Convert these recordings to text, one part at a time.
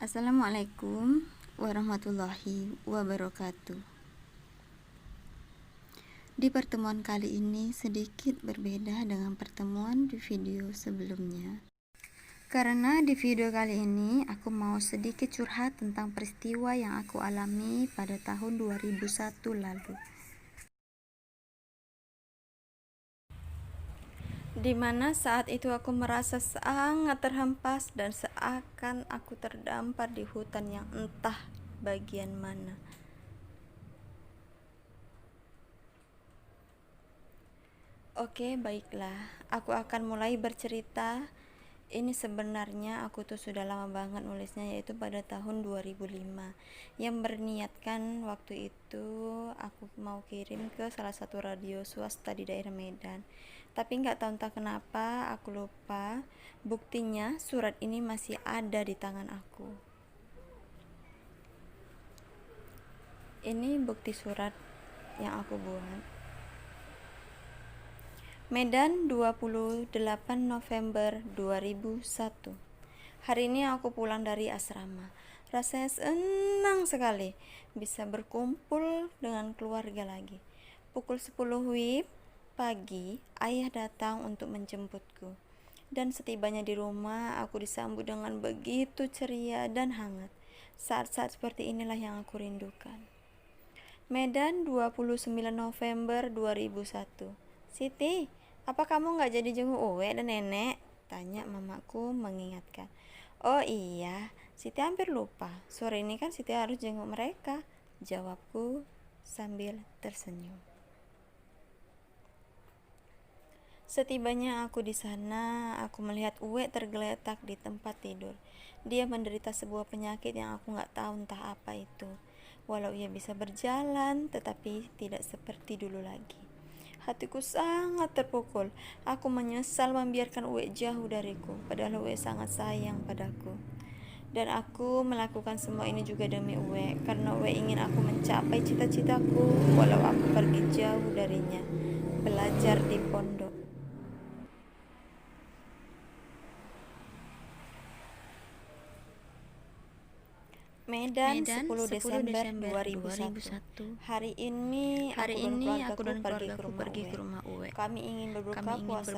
Assalamualaikum warahmatullahi wabarakatuh. Di pertemuan kali ini sedikit berbeda dengan pertemuan di video sebelumnya. Karena di video kali ini aku mau sedikit curhat tentang peristiwa yang aku alami pada tahun 2001 lalu. Dimana saat itu aku merasa sangat terhempas dan seakan aku terdampar di hutan yang entah bagian mana. Oke, baiklah. Aku akan mulai bercerita. Ini sebenarnya aku tuh sudah lama banget nulisnya, yaitu pada tahun 2005. Yang berniatkan waktu itu aku mau kirim ke salah satu radio swasta di daerah Medan. Tapi nggak tahu entah kenapa aku lupa. Buktinya surat ini masih ada di tangan aku. Ini bukti surat yang aku buat. Medan, 28 November 2001. Hari ini aku pulang dari asrama. Rasanya senang sekali bisa berkumpul dengan keluarga lagi. Pukul 10 WIB pagi, ayah datang untuk menjemputku. Dan setibanya di rumah, aku disambut dengan begitu ceria dan hangat. Saat-saat seperti inilah yang aku rindukan. Medan, 29 November 2001. Siti, apa kamu gak jadi jenguk Uwe dan nenek? Tanya mamaku mengingatkan. Oh iya, Siti hampir lupa. Sore ini kan Siti harus jenguk mereka, jawabku sambil tersenyum. Setibanya aku di sana, aku melihat Uwe tergeletak di tempat tidur. Dia menderita sebuah penyakit yang aku gak tahu entah apa itu. Walau ia bisa berjalan, tetapi tidak seperti dulu lagi. Hatiku sangat terpukul. Aku menyesal membiarkan Uwe jauh dariku, padahal Uwe sangat sayang padaku. Dan aku melakukan semua ini juga demi Uwe, karena Uwe ingin aku mencapai cita-citaku, walau aku pergi jauh darinya, belajar di pondok. Medan, 10 Desember 2001. Hari ini aku dan keluargaku pergi ke rumah Uwe. Kami ingin berbuka puasa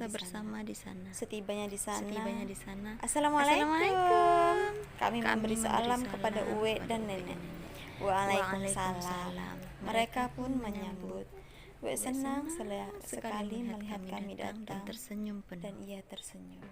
bersama di sana. Setibanya di sana, Assalamualaikum. Kami memberi salam kepada Uwe dan nenek. Waalaikumsalam. Mereka pun menyambut. Uwe senang sekali melihat kami datang dan ia tersenyum.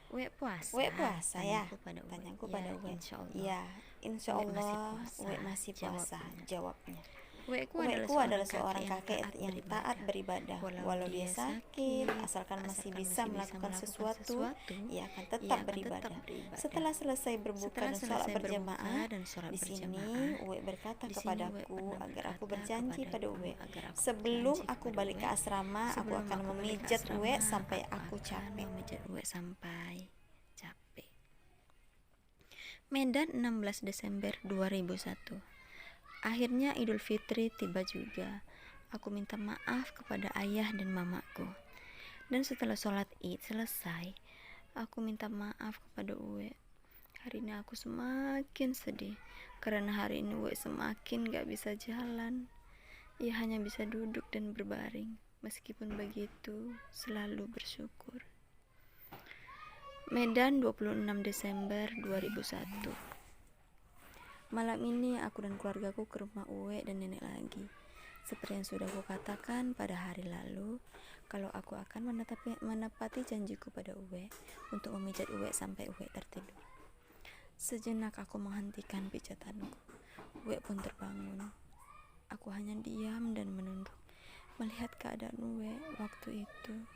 Uwe puasa ya? Tanyaku pada Uwe. Ya, insya Allah Uwe masih puasa, jawabnya. Uweku adalah seorang kakek yang taat beribadah. Walau dia sakit, asalkan masih bisa melakukan sesuatu, ia akan tetap beribadah. Setelah selesai berbuka dan sholat berjamaah, di sini Uwe berkata kepadaku agar aku berjanji pada Uwe. Sebelum aku balik ke asrama, aku akan memijat Uwe sampai aku capek. Medan, 16 Desember 2001. Akhirnya Idul Fitri tiba juga. Aku minta maaf kepada ayah dan mamaku. Dan setelah sholat Id selesai, aku minta maaf kepada Uwe. Hari ini aku semakin sedih, karena hari ini Uwe semakin gak bisa jalan. Ia hanya bisa duduk dan berbaring. Meskipun begitu, selalu bersyukur. Medan, 26 Desember 2001. Malam ini aku dan keluargaku ke rumah Uwe dan nenek lagi. Seperti yang sudah aku katakan pada hari lalu, kalau aku akan menepati janjiku pada Uwe untuk memijat Uwe sampai Uwe tertidur. Sejenak aku menghentikan pijatanku. Uwe pun terbangun. Aku hanya diam dan menunduk, melihat keadaan Uwe waktu itu.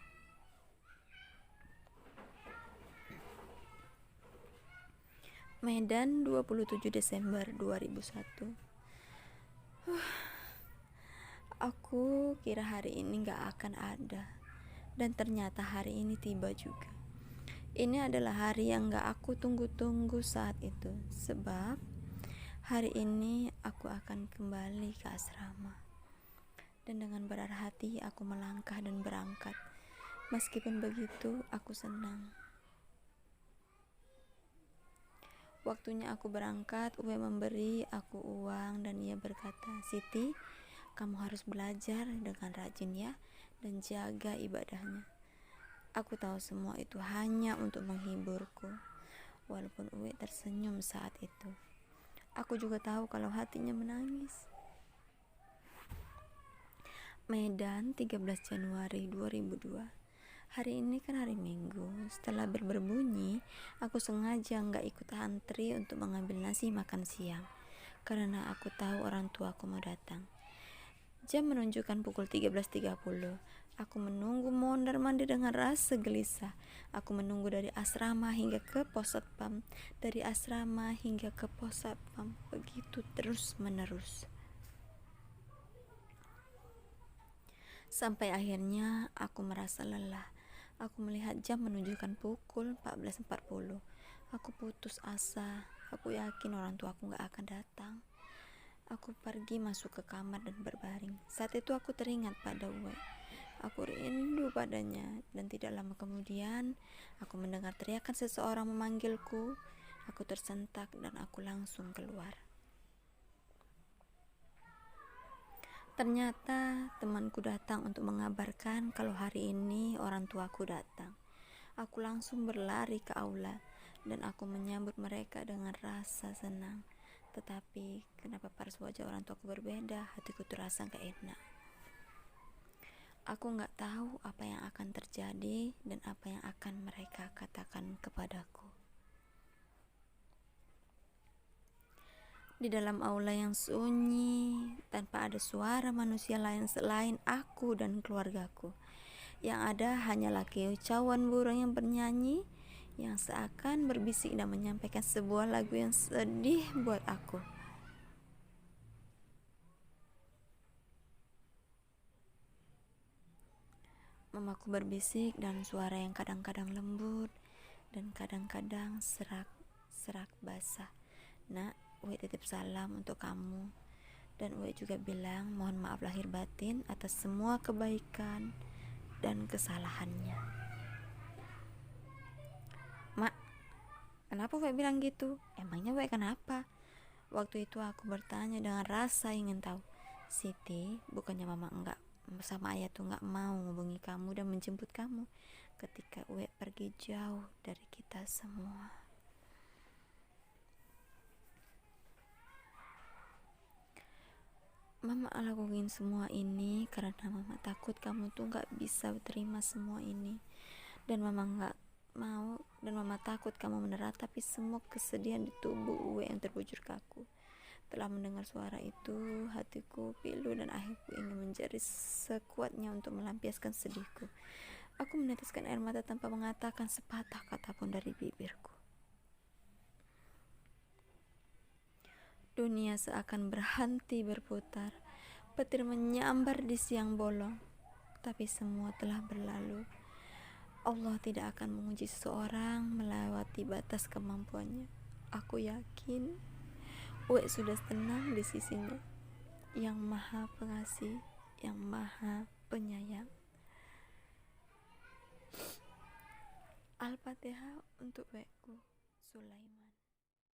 Medan, 27 Desember 2001. Aku kira hari ini gak akan ada, dan ternyata hari ini tiba juga. Ini adalah hari yang gak aku tunggu-tunggu saat itu, sebab hari ini aku akan kembali ke asrama. Dan dengan berat hati aku melangkah dan berangkat. Meskipun begitu, aku senang. Waktunya aku berangkat, Uwe memberi aku uang dan ia berkata, "Siti, kamu harus belajar dengan rajin ya, dan jaga ibadahnya." Aku tahu semua itu hanya untuk menghiburku, walaupun Uwe tersenyum saat itu. Aku juga tahu kalau hatinya menangis. Medan, 13 Januari 2002. Hari ini kan hari Minggu. Setelah berbunyi, aku sengaja nggak ikut antri untuk mengambil nasi makan siang, karena aku tahu orang tuaku mau datang. Jam menunjukkan pukul 13.30. Aku menunggu mondar-mandir dengan rasa gelisah. Aku menunggu dari asrama hingga ke pos satpam, dari asrama hingga ke pos satpam, begitu terus menerus. Sampai akhirnya aku merasa lelah. Aku melihat jam menunjukkan pukul 14.40. Aku putus asa. Aku yakin orang tuaku gak akan datang. Aku pergi masuk ke kamar dan berbaring. Saat itu aku teringat pada Uwe. Aku rindu padanya, dan tidak lama kemudian aku mendengar teriakan seseorang memanggilku. Aku tersentak dan aku langsung keluar. Ternyata temanku datang untuk mengabarkan kalau hari ini orang tuaku datang. Aku langsung berlari ke aula dan aku menyambut mereka dengan rasa senang. Tetapi kenapa paras wajah orang tuaku berbeda, hatiku terasa gak enak. Aku gak tahu apa yang akan terjadi dan apa yang akan mereka katakan kepadaku. Di dalam aula yang sunyi, tanpa ada suara manusia lain selain aku dan keluargaku. Yang ada hanyalah kicauan burung yang bernyanyi, yang seakan berbisik dan menyampaikan sebuah lagu yang sedih buat aku. Mamaku berbisik dan suara yang kadang-kadang lembut dan kadang-kadang serak basah. "Nak, Uwe titip salam untuk kamu." Dan Uwe juga bilang mohon maaf lahir batin atas semua kebaikan dan kesalahannya. "Mak, kenapa Uwe bilang gitu? Emangnya Uwe kenapa?" Waktu itu aku bertanya dengan rasa ingin tahu. "Siti, bukannya mama enggak sama ayah tuh enggak mau menghubungi kamu dan menjemput kamu ketika Uwe pergi jauh dari kita semua?" "Mama lakuin semua ini karena mama takut kamu tuh gak bisa terima semua ini, dan mama gak mau, dan mama takut kamu meneratapi semua kesedihan di tubuh Uwe yang terbujur kaku." Telah mendengar suara itu, hatiku pilu dan akhirku ingin menjadi sekuatnya untuk melampiaskan sedihku. Aku meneteskan air mata tanpa mengatakan sepatah kata pun dari bibirku. Dunia seakan berhenti berputar. Petir menyambar di siang bolong. Tapi semua telah berlalu. Allah tidak akan menguji seseorang melewati batas kemampuannya. Aku yakin Uwe sudah tenang di sisinya, yang maha pengasih, yang maha penyayang. Al-Fatihah untuk Uweku, Sulaiman.